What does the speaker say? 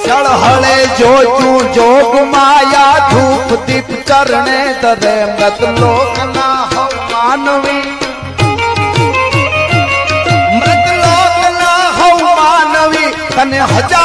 चढ़हले जो तू जोग माया धूप दीप चरणे तरे मृत लोक ना हो मानवी मृत लोक ना हो मानवी तने हजार